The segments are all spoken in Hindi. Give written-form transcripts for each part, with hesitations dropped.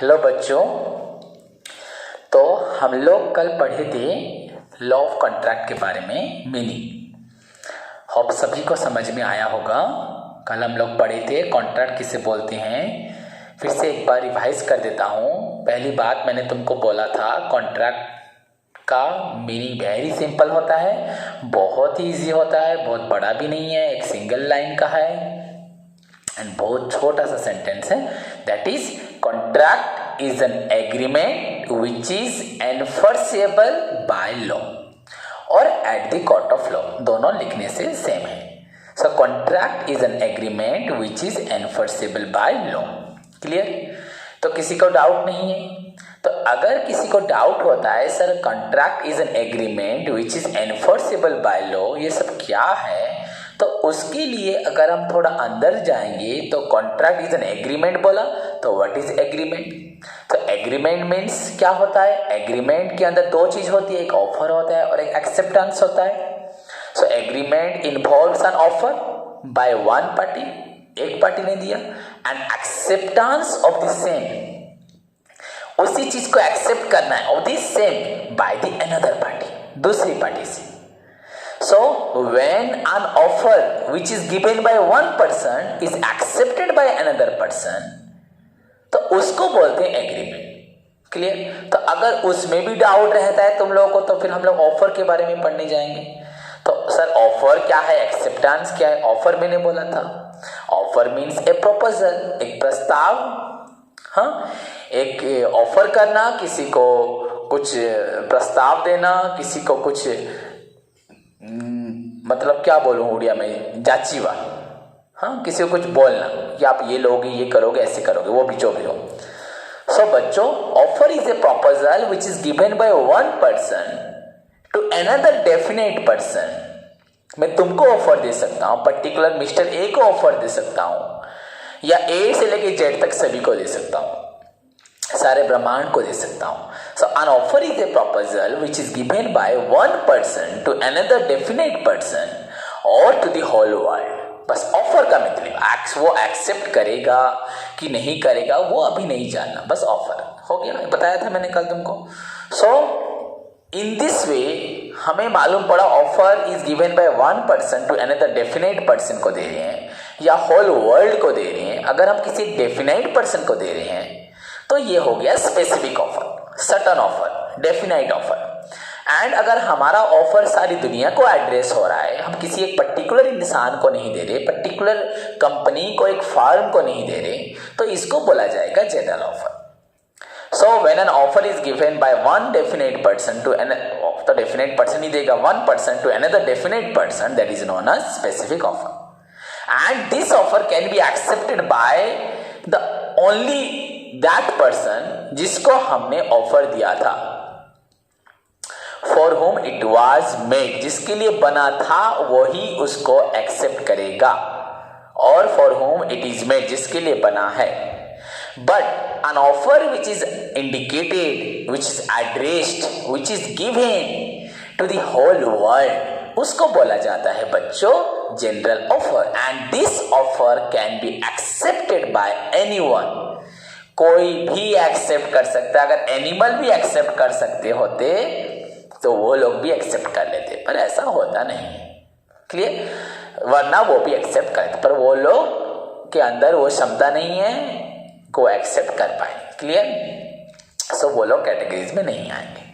हेलो बच्चों। तो हम लोग कल पढ़े थे लॉ ऑफ कॉन्ट्रैक्ट के बारे में मीनिंग। होप सभी को समझ में आया होगा। कल हम लोग पढ़े थे कॉन्ट्रैक्ट किसे बोलते हैं। फिर से एक बार रिवाइज कर देता हूँ। पहली बात मैंने तुमको बोला था कॉन्ट्रैक्ट का मीनिंग वेरी सिंपल होता है, बहुत ही ईजी होता है, बहुत बड़ा भी नहीं है, एक सिंगल लाइन का है एंड बहुत छोटा सा सेंटेंस है। That is contract is an agreement which is enforceable by law और at the court of law. दोनों लिखने से सेम है। So contract is an agreement which is enforceable by law. Clear? तो किसी को डाउट नहीं है? तो अगर किसी को डाउट होता है sir contract is an agreement which is enforceable by law, ये सब क्या है, तो उसके लिए अगर हम थोड़ा अंदर जाएंगे तो कॉन्ट्रैक्ट इज एन एग्रीमेंट बोला तो व्हाट इज एग्रीमेंट। तो एग्रीमेंट मीन्स क्या होता है? एग्रीमेंट के अंदर दो चीज होती है, एक ऑफर होता है और एक एक्सेप्टेंस होता है। So agreement involves an offer by one party, एक पार्टी ने दिया, and acceptance of the same, उसी चीज को एक्सेप्ट करना है of the same by the another party, दूसरी पार्टी से। So when an offer which is given by one person is accepted by another person, तो उसको बोलते हैं एग्रीमेंट। क्लियर? तो अगर उसमें भी डाउट रहता है तुम लोगों को तो फिर हम लोग ऑफर के बारे में पढ़ने जाएंगे। तो सर ऑफर क्या है, एक्सेप्टेंस क्या है? ऑफर मैंने बोला था ऑफर मीन्स ए प्रपोजल, एक प्रस्ताव। हाँ, एक ऑफर करना, किसी को कुछ प्रस्ताव देना, किसी को कुछ मतलब क्या बोलूं उड़िया में, जाचीवा। हाँ, किसी को कुछ बोलना कि आप ये लोगे, ये करोगे, ऐसे करोगे, वो भी जो भी हो। सो बच्चों, offer is a proposal which is given by one person to another definite person. मैं तुमको ऑफर दे सकता हूं, पर्टिकुलर मिस्टर ए को ऑफर दे सकता हूं, या ए से लेके जेड तक सभी को दे सकता हूं, सारे ब्रह्मांड को दे सकता हूं। So an offer is a proposal which is given by one person to another definite person or to the whole world। बस ऑफर का मतलब वो एक्सेप्ट करेगा कि नहीं करेगा वो अभी नहीं जानना, बस ऑफर हो गया। बताया था मैंने कल तुमको। सो इन दिस वे हमें मालूम पड़ा offer is given by one person to another definite person को दे रहे हैं या होल वर्ल्ड को दे रहे हैं। अगर हम किसी डेफिनेट पर्सन को दे रहे हैं तो ये हो गया specific offer, certain offer, definite offer. And अगर हमारा ऑफर सारी दुनिया को एड्रेस हो रहा है, हम किसी एक पर्टिकुलर इंसान को नहीं दे रहे, पर्टिकुलर कंपनी को, एक फार्म को नहीं दे रहे, तो इसको बोला जाएगा general offer. So when an offer is given by one definite person to तो डेफिनेट पर्सन ही देगा one person to another definite person, that is known as specific offer. And this offer can be accepted by the only that person जिसको हमने ऑफर दिया था, for whom it was made, जिसके लिए बना था वही उसको एक्सेप्ट करेगा, और for whom it is made, जिसके लिए बना है। But an offer which is indicated, which is addressed, which is given to the whole world, उसको बोला जाता है बच्चों general offer. And this offer can be accepted by anyone, कोई भी एक्सेप्ट कर सकता है। अगर एनिमल भी एक्सेप्ट कर सकते होते तो वो लोग भी एक्सेप्ट कर लेते, पर ऐसा होता नहीं। क्लियर? वरना वो भी एक्सेप्ट करते, पर वो लोग के अंदर वो क्षमता नहीं है को एक्सेप्ट कर पाए। क्लियर? सो वो लोग कैटेगरीज में नहीं आएंगे,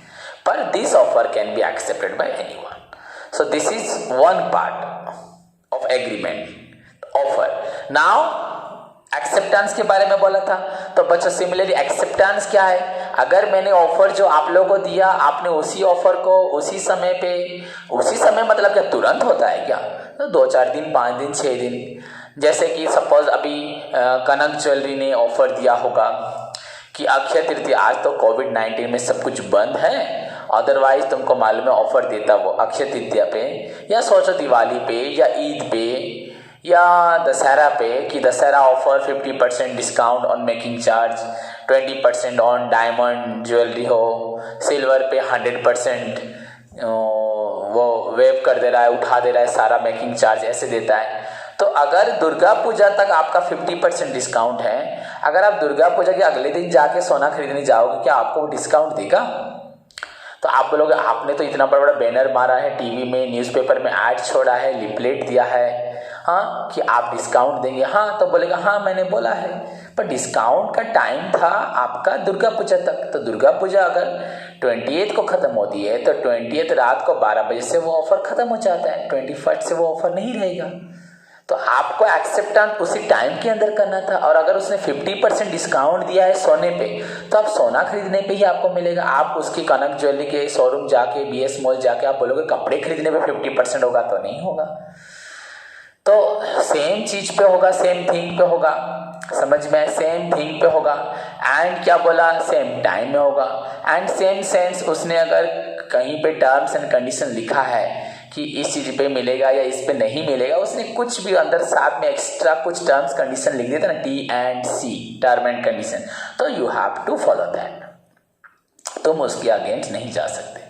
पर this offer can be accepted by anyone. So this is one part of agreement, offer. Now acceptance के बारे में बोला था, तो बच्चों सिमिलरली एक्सेप्टेंस क्या है? अगर मैंने ऑफर जो आप लोगों को दिया, आपने उसी ऑफर को उसी समय पे, उसी समय मतलब क्या तुरंत होता है क्या? तो 2-4 दिन, 5 दिन, 6 दिन। जैसे कि सपोज अभी कनक ज्वेलरी ने ऑफर दिया होगा कि अक्षय तृतीया, आज तो कोविड-19 में सब कुछ बंद है, अदरवाइज तुमको मालूम है ऑफर देता वो अक्षय तृतीया पे, या सोचो दिवाली पे या ईद पे या दशहरा पे कि Dussehra offer 50% discount on making charge, 20% on diamond jewellery हो, सिल्वर पे 100% वो वेव कर दे रहा है, उठा दे रहा है सारा मेकिंग चार्ज, ऐसे देता है। तो अगर दुर्गा पूजा तक आपका 50% डिस्काउंट है, अगर आप दुर्गा पूजा के अगले दिन जाके सोना खरीदने जाओगे, क्या आपको वो डिस्काउंट देगा? तो आप बोलोगे आपने तो इतना बड़ा बड़ा बैनर मारा है, टीवी में न्यूज़पेपर में ऐड छोड़ा है, लिपलेट दिया है, हाँ, कि आप डिस्काउंट देंगे। हाँ, तो बोलेगा हाँ मैंने बोला है, पर डिस्काउंट का टाइम था आपका दुर्गा पूजा तक। तो दुर्गा पूजा अगर 28 को ख़त्म होती है तो 28 रात को 12 बजे से वो ऑफ़र ख़त्म हो जाता है, 21 से वो ऑफ़र नहीं रहेगा। तो आपको एक्सेप्टेंस उसी टाइम के अंदर करना था। और अगर उसने 50% डिस्काउंट दिया है सोने पे, तो आप सोना खरीदने पे ही आपको मिलेगा। आप उसकी कनक ज्वेलरी के शोरूम जाके, BS मॉल जाके आप बोलोगे कपड़े खरीदने पे 50% होगा, तो नहीं होगा। तो सेम चीज पे होगा, सेम थिंग पे होगा, समझ में, सेम थिंग पे होगा। एंड क्या बोला, सेम टाइम में होगा। एंड सेम सेंस, उसने अगर कहीं पे टर्म्स एंड कंडीशन लिखा है कि इस चीज पे मिलेगा या इस पे नहीं मिलेगा, उसने कुछ भी अंदर साथ में एक्स्ट्रा कुछ टर्म्स कंडीशन लिख दिया था ना, T&C, टर्म एंड कंडीशन, तो you have to follow that, तुम उसके अगेंस्ट नहीं जा सकते।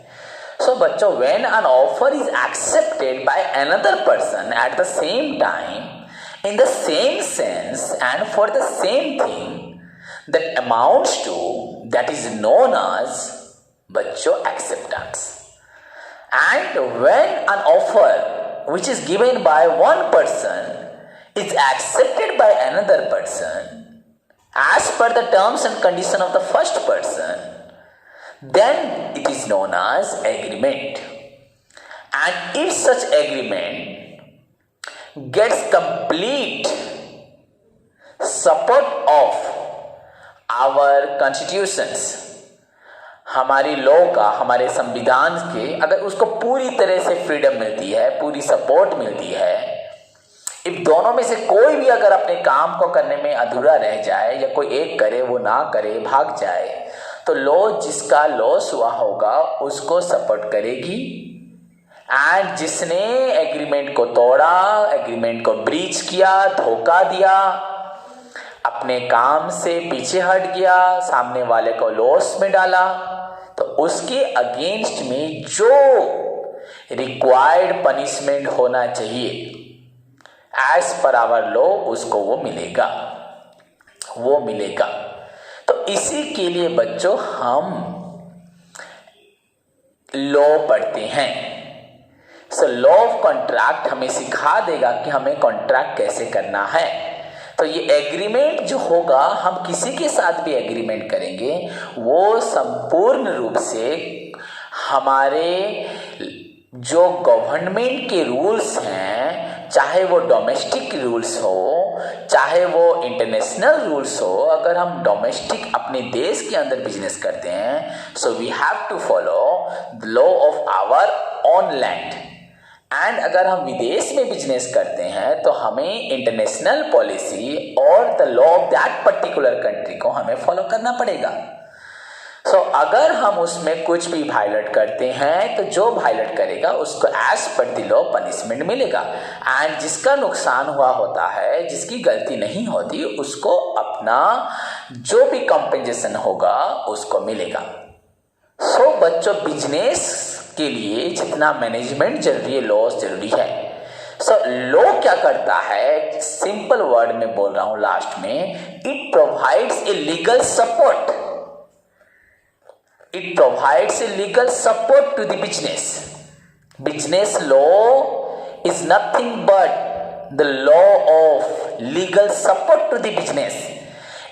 So बच्चों, when an offer is accepted by another person at the same time, in the same sense and for the same thing, that amounts to, that is known as बच्चों acceptance. And when an offer which is given by one person is accepted by another person as per the terms and condition of the first person, then it is known as agreement. And if such agreement gets complete support of our constitutions, हमारी लॉ का, हमारे संविधान के, अगर उसको पूरी तरह से फ्रीडम मिलती है, पूरी सपोर्ट मिलती है, इफ दोनों में से कोई भी अगर अपने काम को करने में अधूरा रह जाए या कोई एक करे वो ना करे, भाग जाए, तो लॉ, जिसका लॉस हुआ होगा उसको सपोर्ट करेगी। एंड जिसने एग्रीमेंट को तोड़ा, एग्रीमेंट को ब्रीच किया, धोखा दिया, अपने काम से पीछे हट गया, सामने वाले को लॉस में डाला, तो उसके अगेंस्ट में जो रिक्वायर्ड पनिशमेंट होना चाहिए एज पर आवर लॉ, उसको वो मिलेगा, वो मिलेगा। तो इसी के लिए बच्चों हम लॉ पढ़ते हैं। सो लॉ ऑफ कॉन्ट्रैक्ट हमें सिखा देगा कि हमें कॉन्ट्रैक्ट कैसे करना है। तो ये एग्रीमेंट जो होगा, हम किसी के साथ भी एग्रीमेंट करेंगे, वो संपूर्ण रूप से हमारे जो गवर्नमेंट के रूल्स हैं, चाहे वो डोमेस्टिक रूल्स हो, चाहे वो इंटरनेशनल रूल्स हो। अगर हम डोमेस्टिक अपने देश के अंदर बिजनेस करते हैं, so we have to follow the law of our own land. And अगर हम विदेश में बिजनेस करते हैं तो हमें इंटरनेशनल पॉलिसी और the law of that particular country को हमें फॉलो करना पड़ेगा। सो अगर हम उसमें कुछ भी वायलेट करते हैं तो जो वायलेट करेगा उसको as per the law punishment मिलेगा। एंड जिसका नुकसान हुआ होता है, जिसकी गलती नहीं होती, उसको अपना जो भी कंपेंसेशन होगा उसको मिलेगा। सो बच्चों, बिजनेस के लिए जितना मैनेजमेंट जरूरी है, लॉस जरूरी है। सो लॉ क्या करता है, सिंपल वर्ड में बोल रहा हूं लास्ट में, it provides a legal support. It provides a legal support to the business. Business law is nothing but the law of legal support to the business.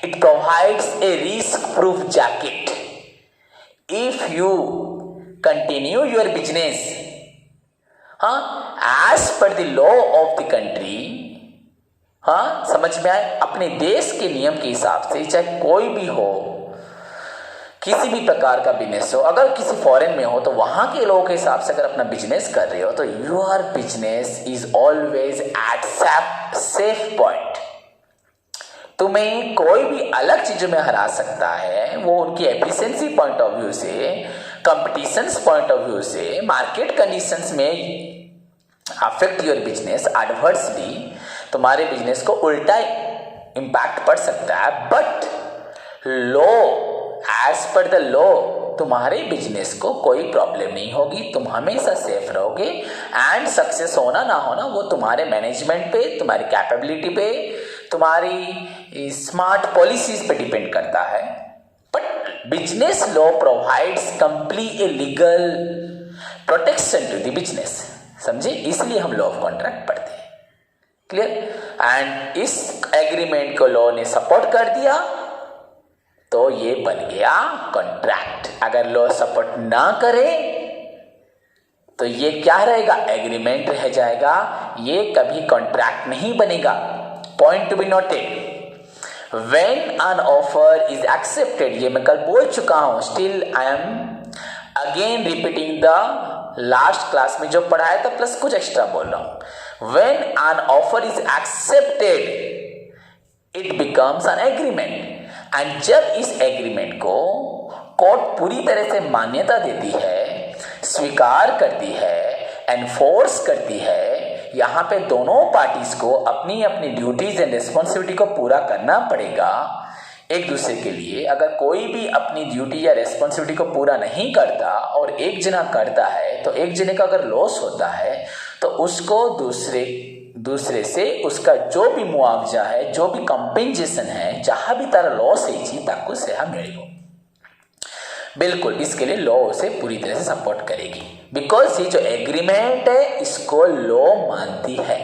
It provides a risk-proof jacket. If you continue your business, as per the law of the country, समझ में आए, अपने देश के नियम के हिसाब से, चाहे कोई भी हो, किसी भी प्रकार का बिजनेस हो, अगर किसी फॉरेन में हो तो वहां के लोगों के हिसाब से अगर अपना बिजनेस कर रहे हो तो your business is always at safe point. तुम्हें कोई भी अलग चीजों में हरा सकता है, वो उनकी एफिशिएंसी पॉइंट ऑफ व्यू से, कंपटीशन पॉइंट ऑफ व्यू से, मार्केट कंडीशंस में अफेक्ट योर बिजनेस एडवर्सली, तुम्हारे बिजनेस को उल्टा इम्पैक्ट पड़ सकता है। But law, as per the law, तुम्हारे बिजनेस को कोई प्रॉब्लम नहीं होगी, तुम हमेशा सेफ रहोगे। एंड सक्सेस होना ना होना वो तुम्हारे मैनेजमेंट पे, तुम्हारी कैपेबिलिटी पे, तुम्हारी स्मार्ट पॉलिसीज पे डिपेंड करता है। But business law provides complete legal protection to the business, समझे, इसलिए हम लॉ ऑफ कॉन्ट्रैक्ट पढ़ते हैं। क्लियर? एंड इस एग्रीमेंट को लॉ ने सपोर्ट कर दिया तो ये बन गया कॉन्ट्रैक्ट। अगर लॉ सपोर्ट ना करे तो ये क्या रहेगा, एग्रीमेंट रह जाएगा, ये कभी कॉन्ट्रैक्ट नहीं बनेगा। Point two be noted, when an offer is accepted, ये मैं कल बोल चुका हूं, still I am again repeating the last class में जो पढ़ाया था प्लस कुछ एक्स्ट्रा बोल रहा हूं। When an offer is accepted it becomes an agreement, and जब इस एग्रीमेंट को कोर्ट पूरी तरह से मान्यता देती है, स्वीकार करती है, एनफोर्स करती है, यहां पे दोनों पार्टीज को अपनी अपनी ड्यूटीज एंड रिस्पॉन्सिबिलिटी को पूरा करना पड़ेगा एक दूसरे के लिए। अगर कोई भी अपनी ड्यूटी या रिस्पॉन्सिबिलिटी को पूरा नहीं करता और एक जना करता है तो एक जने का अगर लॉस होता है तो उसको दूसरे से उसका जो भी मुआवजा है, जो भी कंपेंसेशन है, जहां भी तारा लॉस है ताकू से मिलेगा। बिल्कुल, इसके लिए लॉ उसे पूरी तरह से सपोर्ट करेगी, बिकॉज ये जो एग्रीमेंट है इसको लॉ मानती है।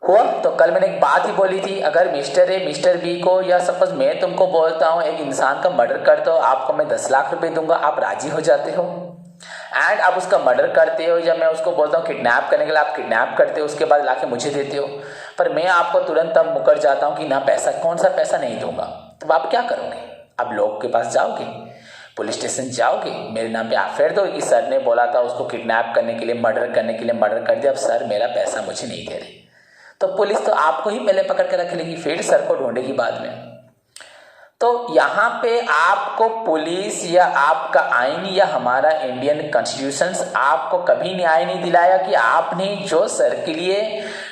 हुआ? तो कल मैंने एक बात ही बोली थी, अगर मिस्टर ए मिस्टर बी को, या सपोज मैं तुमको बोलता हूं एक इंसान का मर्डर कर दो, आपको मैं 10 लाख रुपए दूंगा, आप राजी हो जाते हो, एंड आप उसका मर्डर करते हो, या मैं उसको बोलता हूँ किडनैप करने के लिए, आप किडनैप करते हो, उसके बाद लाके मुझे देते हो, पर मैं आपको तुरंत तब मुकर जाता हूँ कि ना पैसा, कौन सा पैसा नहीं दूंगा, तो आप क्या करोगे? आप लोग के पास जाओगे, पुलिस स्टेशन जाओगे, मेरे नाम पे एफआईआर दो कि सर ने बोला था उसको किडनैप करने के लिए, मर्डर करने के लिए मर्डर कर दिया, अब सर मेरा पैसा मुझे नहीं दे रहे, तो पुलिस तो आपको ही पहले पकड़ के रख लेगी, फिर सर को ढूंढेगी बाद में। तो यहाँ पे आपको पुलिस या आपका आईन या हमारा इंडियन कॉन्स्टिट्यूशन आपको कभी न्याय नहीं दिलाया कि आपने जो सर के लिए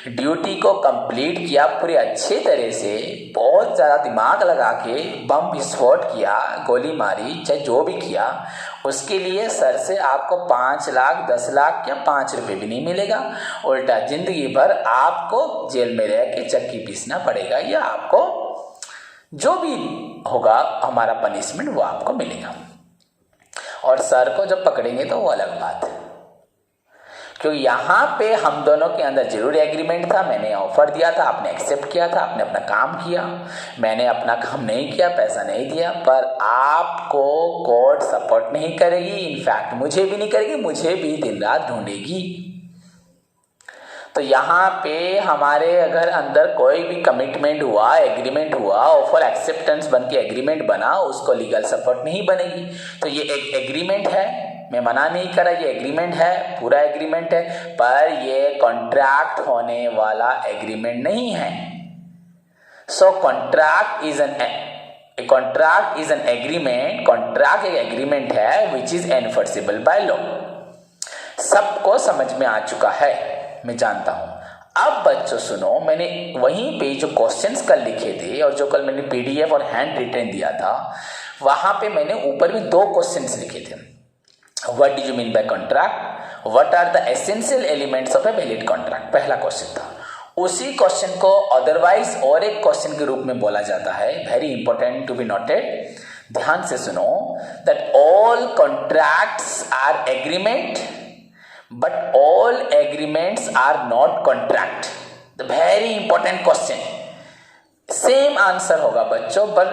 ड्यूटी को कंप्लीट किया पूरे अच्छे तरह से, बहुत ज़्यादा दिमाग लगा के बम विस्फोट किया, गोली मारी, चाहे जो भी किया, उसके लिए सर से आपको 5 लाख 10 लाख या 5 रुपए भी नहीं मिलेगा, उल्टा जिंदगी भर आपको जेल में रह के चक्की पीसना पड़ेगा, या आपको जो भी होगा हमारा पनिशमेंट वो आपको मिलेगा। और सर को जब पकड़ेंगे तो वो अलग बात है, क्योंकि यहाँ पे हम दोनों के अंदर जरूर एग्रीमेंट था, मैंने ऑफर दिया था, आपने एक्सेप्ट किया था, आपने अपना काम किया, मैंने अपना काम नहीं किया, पैसा नहीं दिया, पर आपको कोर्ट सपोर्ट नहीं करेगी, इनफैक्ट मुझे भी नहीं करेगी, मुझे भी दिन रात ढूंढेगी। तो यहाँ पे हमारे अगर अंदर कोई भी कमिटमेंट हुआ, एग्रीमेंट हुआ, ऑफर एक्सेप्टेंस बन के एग्रीमेंट बना, उसको लीगल सपोर्ट नहीं बनेगी। तो ये एक एग्रीमेंट है, मैं मना नहीं कर रहा, ये एग्रीमेंट है, पूरा एग्रीमेंट है, पर ये कॉन्ट्रैक्ट होने वाला एग्रीमेंट नहीं है। So contract is an agreement, contract एक एग्रीमेंट है which is enforceable by law. सबको समझ में आ चुका है, मैं जानता हूं। अब बच्चों सुनो, मैंने वहीं पे जो क्वेश्चंस कल लिखे थे और जो कल मैंने पीडीएफ और हैंड रिटन दिया था, वहां पे मैंने ऊपर भी 2 क्वेश्चंस लिखे थे। What do you mean by contract, what are the essential elements of a valid contract, पहला क्वेश्चन था। उसी क्वेश्चन को अदरवाइज और एक क्वेश्चन के रूप में बोला जाता है, very important to be noted, ध्यान से सुनो, that all contracts are agreement but all agreements are not contract. The very important question, same answer होगा बच्चों, पर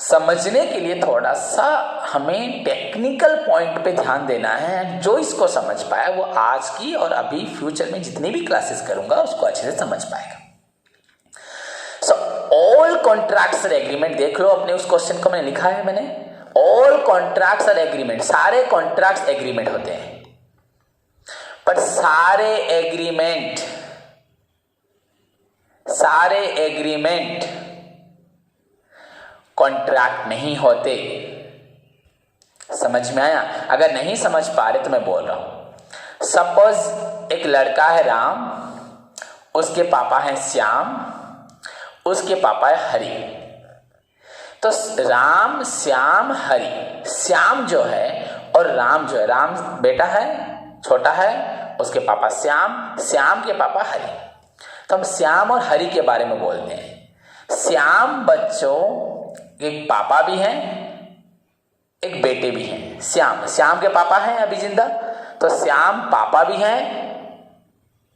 समझने के लिए थोड़ा सा हमें टेक्निकल पॉइंट पे ध्यान देना है। जो इसको समझ पाया वो आज की और अभी फ्यूचर में जितनी भी क्लासेस करूंगा उसको अच्छे से समझ पाएगा। So all contracts are agreement, देख लो अपने उस क्वेश्चन को मैंने लिखा है, मैंने ऑल कॉन्ट्रैक्ट्स आर एग्रीमेंट, सारे कॉन्ट्रैक्ट्स एग्रीमेंट होते हैं, पर सारे एग्रीमेंट कॉन्ट्रैक्ट नहीं होते। समझ में आया? अगर नहीं समझ पा रहे तो मैं बोल रहा हूं। सपोज एक लड़का है राम, उसके पापा है श्याम, उसके पापा है हरि। तो राम श्याम हरि, श्याम जो है और राम जो है, राम बेटा है, छोटा है, उसके पापा श्याम, श्याम के पापा हरि। तो हम श्याम और हरि के बारे में बोलते हैं। श्याम बच्चों एक पापा भी हैं, एक बेटे भी हैं। श्याम के पापा हैं अभी जिंदा, तो श्याम पापा भी हैं,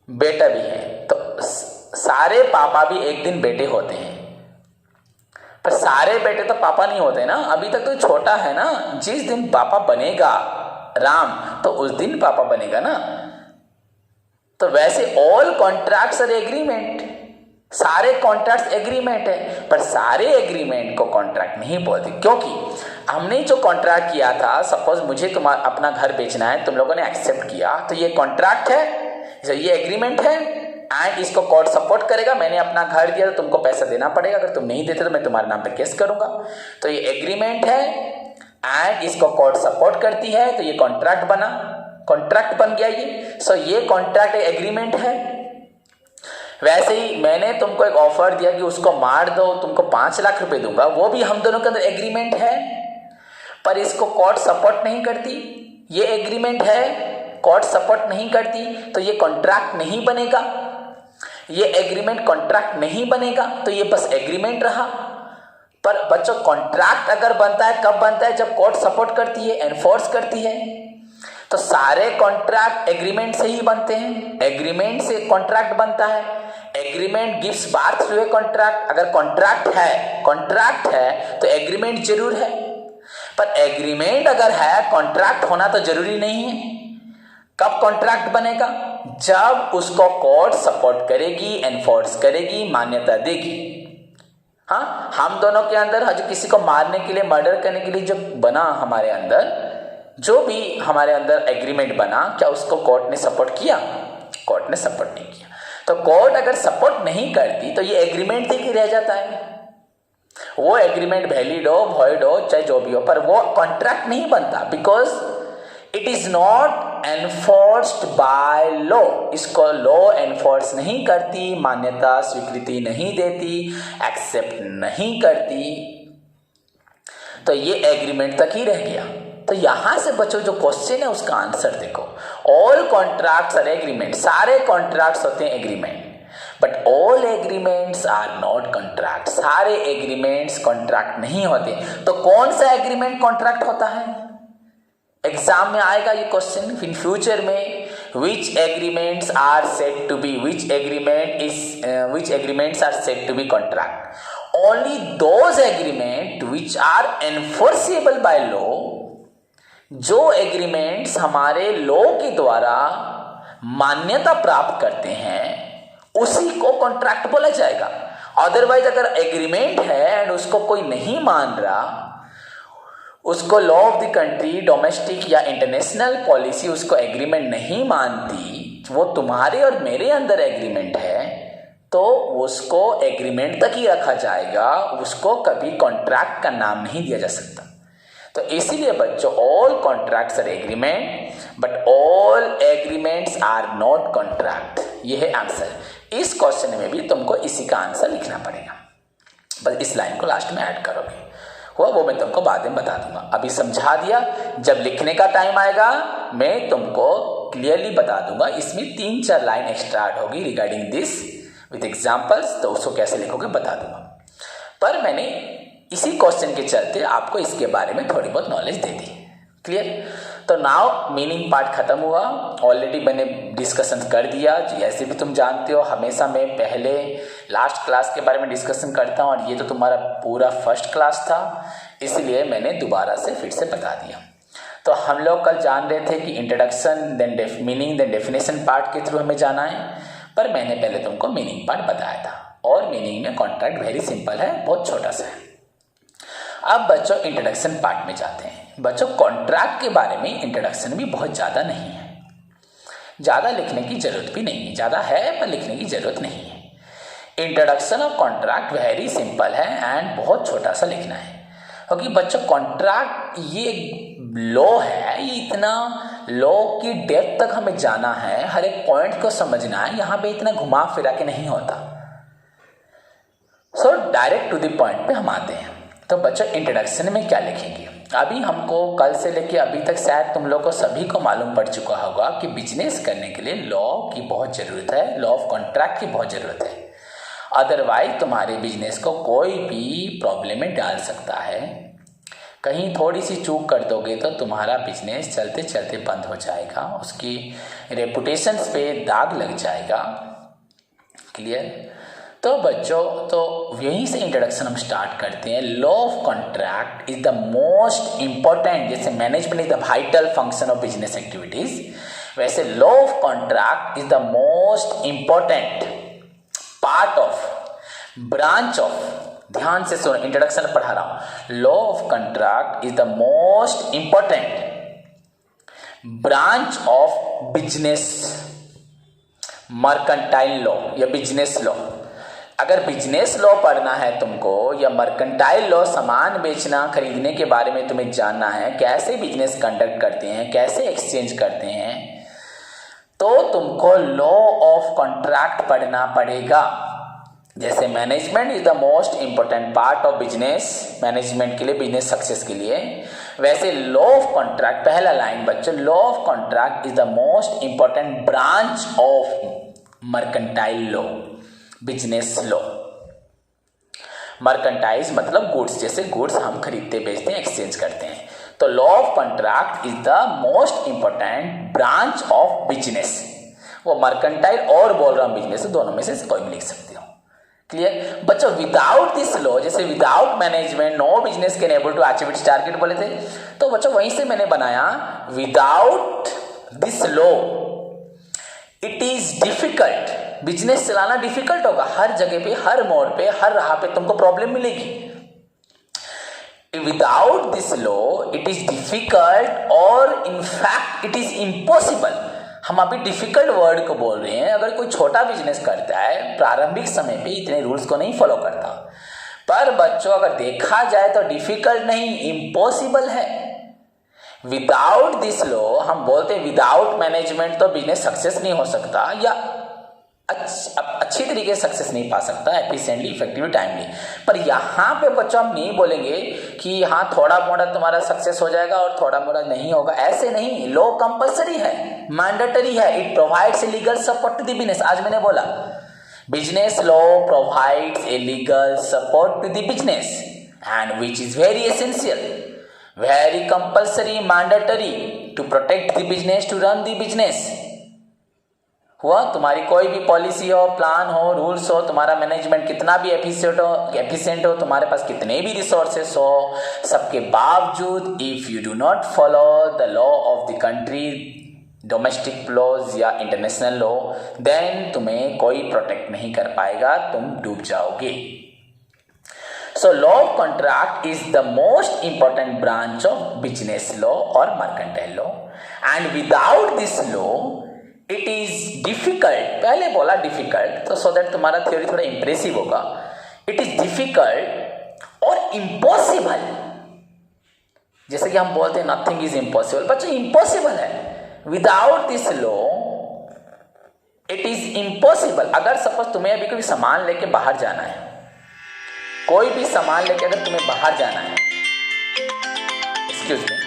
बेटा भी है। तो सारे पापा भी एक दिन बेटे होते हैं, पर सारे बेटे तो पापा नहीं होते ना। अभी तक तो छोटा है ना, जिस दिन पापा बनेगा राम, तो उस दिन पापा बनेगा ना। तो वैसे ऑल कॉन्ट्रैक्ट्स आर एग्रीमेंट, सारे कॉन्ट्रैक्ट्स एग्रीमेंट है, पर सारे एग्रीमेंट को कॉन्ट्रैक्ट नहीं बोलते। क्योंकि हमने जो कॉन्ट्रैक्ट किया था, सपोज मुझे तुम्हारा अपना घर बेचना है, तुम लोगों ने एक्सेप्ट किया, तो ये कॉन्ट्रैक्ट है, ये एग्रीमेंट है एंड इसको कोर्ट सपोर्ट करेगा। मैंने अपना घर दिया तो तुमको पैसा देना पड़ेगा, अगर तुम नहीं देते तो मैं तुम्हारे नाम पे केस करूंगा। तो ये एग्रीमेंट है एंड इसको कोर्ट सपोर्ट करती है, तो ये कॉन्ट्रैक्ट बन गया ये। सो ये कॉन्ट्रैक्ट एग्रीमेंट है। वैसे ही मैंने तुमको एक ऑफर दिया कि उसको मार दो, तुमको 5 लाख रुपए दूंगा, वो भी हम दोनों के अंदर एग्रीमेंट है, पर इसको कोर्ट सपोर्ट नहीं करती। ये एग्रीमेंट है, कोर्ट सपोर्ट नहीं करती, तो ये कॉन्ट्रैक्ट नहीं बनेगा। ये एग्रीमेंट कॉन्ट्रैक्ट नहीं बनेगा, तो ये बस एग्रीमेंट रहा। पर बच्चों कॉन्ट्रैक्ट अगर बनता है, कब बनता है? जब कोर्ट सपोर्ट करती है, एनफोर्स करती है। तो सारे कॉन्ट्रैक्ट एग्रीमेंट से ही बनते हैं, एग्रीमेंट से कॉन्ट्रैक्ट बनता है। Agreement gives birth to a contract. अगर कॉन्ट्रैक्ट है तो एग्रीमेंट जरूर है, पर एग्रीमेंट अगर है, कॉन्ट्रैक्ट होना तो जरूरी नहीं है। कब कॉन्ट्रैक्ट बनेगा? जब उसको कोर्ट सपोर्ट करेगी, एनफोर्स करेगी, मान्यता देगी। हाँ, हम दोनों के अंदर जो किसी को मारने के लिए, मर्डर करने के लिए जो बना हमारे अंदर, जो भी हमारे अंदर एग्रीमेंट बना, क्या उसको कोर्ट ने सपोर्ट किया? कोर्ट ने सपोर्ट नहीं किया। तो कोर्ट अगर सपोर्ट नहीं करती तो ये एग्रीमेंट ही रह जाता है। वो एग्रीमेंट वैलिड हो, वॉइड हो, चाहे जो भी हो, पर वो कॉन्ट्रैक्ट नहीं बनता, because it is not enforced by law. इसको लॉ एनफोर्स नहीं करती, मान्यता स्वीकृति नहीं देती, एक्सेप्ट नहीं करती, तो ये एग्रीमेंट तक ही रह गया। तो यहां से बच्चों जो क्वेश्चन है उसका आंसर देखो। ऑल कॉन्ट्रैक्ट्स आर एग्रीमेंट, सारे कॉन्ट्रैक्ट्स होते हैं agreement, but all agreements are not contract. सारे एग्रीमेंट्स कॉन्ट्रैक्ट नहीं होते। तो कौन सा एग्रीमेंट कॉन्ट्रैक्ट होता है? एग्जाम में आएगा ये क्वेश्चन इन फ्यूचर में। Which agreements are said to be, which agreements are said to be contract? Only those agreement which are enforceable by law. जो एग्रीमेंट्स हमारे लॉ के द्वारा मान्यता प्राप्त करते हैं, उसी को कॉन्ट्रैक्ट बोला जाएगा। अदरवाइज अगर एग्रीमेंट है एंड उसको कोई नहीं मान रहा, उसको law of the country, domestic या इंटरनेशनल पॉलिसी उसको एग्रीमेंट नहीं मानती, वो तुम्हारे और मेरे अंदर एग्रीमेंट है, तो उसको एग्रीमेंट तक ही रखा जाएगा, उसको कभी कॉन्ट्रैक्ट का नाम नहीं दिया जा सकता। तो इसीलिए बच्चों all contracts are agreement, but all agreements are not contract. ये है आंसर। इस क्वेश्चन में भी तुमको इसी का आंसर लिखना पड़ेगा, बस इस लाइन को लास्ट में ऐड करोगे। हुआ वो मैं तुमको बाद में बता दूंगा, अभी समझा दिया। जब लिखने का टाइम आएगा मैं तुमको क्लियरली बता दूंगा। इसमें 3-4 लाइन एक्स्ट्रा ऐड होगी रिगार्डिंग दिस विद एग्जांपल्स, तो उसको कैसे लिखोगे बता दूंगा। पर मैंने इसी क्वेश्चन के चलते आपको इसके बारे में थोड़ी बहुत नॉलेज दे दी। क्लियर? तो नाउ मीनिंग पार्ट खत्म हुआ। ऑलरेडी मैंने डिस्कशन कर दिया। जैसे भी तुम जानते हो, हमेशा मैं पहले लास्ट क्लास के बारे में डिस्कशन करता हूँ, और ये तो तुम्हारा पूरा फर्स्ट क्लास था, इसलिए मैंने दोबारा से फिर से बता दिया। तो हम लोग कल जान रहे थे कि introduction then meaning then definition part के थ्रू हमें जाना है, पर मैंने पहले तुमको मीनिंग पार्ट बताया था। और मीनिंग में कॉन्ट्रैक्ट वेरी सिंपल है, बहुत छोटा सा है। अब बच्चों इंट्रोडक्शन पार्ट में जाते हैं। बच्चों कॉन्ट्रैक्ट के बारे में इंट्रोडक्शन भी बहुत ज़्यादा नहीं है, ज़्यादा लिखने की ज़रूरत भी नहीं है, ज़्यादा है पर लिखने की ज़रूरत नहीं है। Introduction of contract very simple है एंड बहुत छोटा सा लिखना है, क्योंकि बच्चों कॉन्ट्रैक्ट ये लॉ है, ये इतना लॉ की डेप्थ तक हमें जाना है, हर एक पॉइंट को समझना है, यहाँ पे इतना घुमा फिरा के नहीं होता। So direct to the point पे हम आते हैं। तो बच्चों इंट्रोडक्शन में क्या लिखेंगे? अभी हमको कल से लेके अभी तक शायद तुम लोग को सभी को मालूम पड़ चुका होगा कि बिजनेस करने के लिए लॉ की बहुत ज़रूरत है, लॉ ऑफ कॉन्ट्रैक्ट की बहुत ज़रूरत है। अदरवाइज तुम्हारे बिजनेस को कोई भी प्रॉब्लम में डाल सकता है। कहीं थोड़ी सी चूक कर दोगे तो तुम्हारा बिजनेस चलते चलते बंद हो जाएगा, उसकी रेपुटेशन पे दाग लग जाएगा। क्लियर? तो बच्चों, तो यहीं से इंट्रोडक्शन हम स्टार्ट करते हैं। Law of contract is the most important, जैसे management is the vital function of business activities, वैसे law of contract is the most important part of branch of, ध्यान से सुनो, इंट्रोडक्शन पढ़ा रहा हूं। Law of contract is the most important branch of business mercantile law या बिजनेस लॉ। अगर बिजनेस लॉ पढ़ना है तुमको या मर्केंटाइल लॉ, सामान बेचना खरीदने के बारे में तुम्हें जानना है, कैसे बिजनेस कंडक्ट करते हैं, कैसे एक्सचेंज करते हैं, तो तुमको लॉ ऑफ कॉन्ट्रैक्ट पढ़ना पड़ेगा। जैसे management is the most important part of business, management के लिए, बिजनेस सक्सेस के लिए, वैसे लॉ ऑफ कॉन्ट्रैक्ट, पहला लाइन बच्चों, law of contract is the most important branch of mercantile law, business law. Merchandise मतलब गुड्स, जैसे गुड्स हम खरीदते बेचते हैं, एक्सचेंज करते हैं। तो law of contract is the most important branch of business. वो मर्केंटाइल और बोल रहा हूं बिजनेस, दोनों में से कोई भी लिख सकते हो। क्लियर बच्चों? विदाउट दिस लॉ, जैसे without management no business can able to achieve its target बोले थे, तो बच्चों वहीं से मैंने बनाया without this law it is difficult, business चलाना डिफिकल्ट होगा। हर जगह पे, हर मोड़ पे, हर राह पे तुमको प्रॉब्लम मिलेगी। Without this law it is difficult और इनफैक्ट इट इज इम्पॉसिबल। हम अभी डिफिकल्ट वर्ड को बोल रहे हैं। अगर कोई छोटा बिजनेस करता है, प्रारंभिक समय पे इतने रूल्स को नहीं फॉलो करता, पर बच्चों अगर देखा जाए तो डिफिकल्ट नहीं, इम्पॉसिबल है। विदाउट दिस लॉ हम बोलते हैं विदाउट मैनेजमेंट तो बिजनेस सक्सेस नहीं हो सकता, या अच्छी तरीके से सक्सेस नहीं पा सकता, एफिशिएंटली, इफेक्टिवली, टाइमली। पर यहाँ पे बच्चों हम नहीं बोलेंगे कि हाँ थोड़ा मोड़ा तुम्हारा सक्सेस हो जाएगा और थोड़ा मोड़ा नहीं होगा, ऐसे नहीं। लॉ कंपलसरी है, मैंडेटरी है, it provides a legal support to the business. आज मैंने बोला business law provides a legal support to the business and which is very essential, very compulsory, mandatory to protect the business, to run the business. हुआ? तुम्हारी कोई भी पॉलिसी हो, प्लान हो, रूल्स हो, तुम्हारा मैनेजमेंट कितना भी एफिशिएंट हो, तुम्हारे पास कितने भी रिसोर्सेस हो, सबके बावजूद if you do not follow the law of the country, domestic laws या इंटरनेशनल लॉ, देन तुम्हें कोई प्रोटेक्ट नहीं कर पाएगा, तुम डूब जाओगे। So law of contract is the most important branch of business law or mercantile law, and without this law it is difficult, पहले बोला डिफिकल्ट तो सो दैट तुम्हारा थ्योरी थोड़ा इंप्रेसिव होगा। इट इज डिफिकल्ट और इम्पॉसिबल, जैसे कि हम बोलते हैं नथिंग इज इम्पॉसिबल, बच्चों इम्पॉसिबल है। Without this law it is impossible. अगर सपोज तुम्हें अभी कोई सामान लेके बाहर जाना है, कोई भी सामान लेके अगर तुम्हें बाहर जाना है, एक्सक्यूज मी,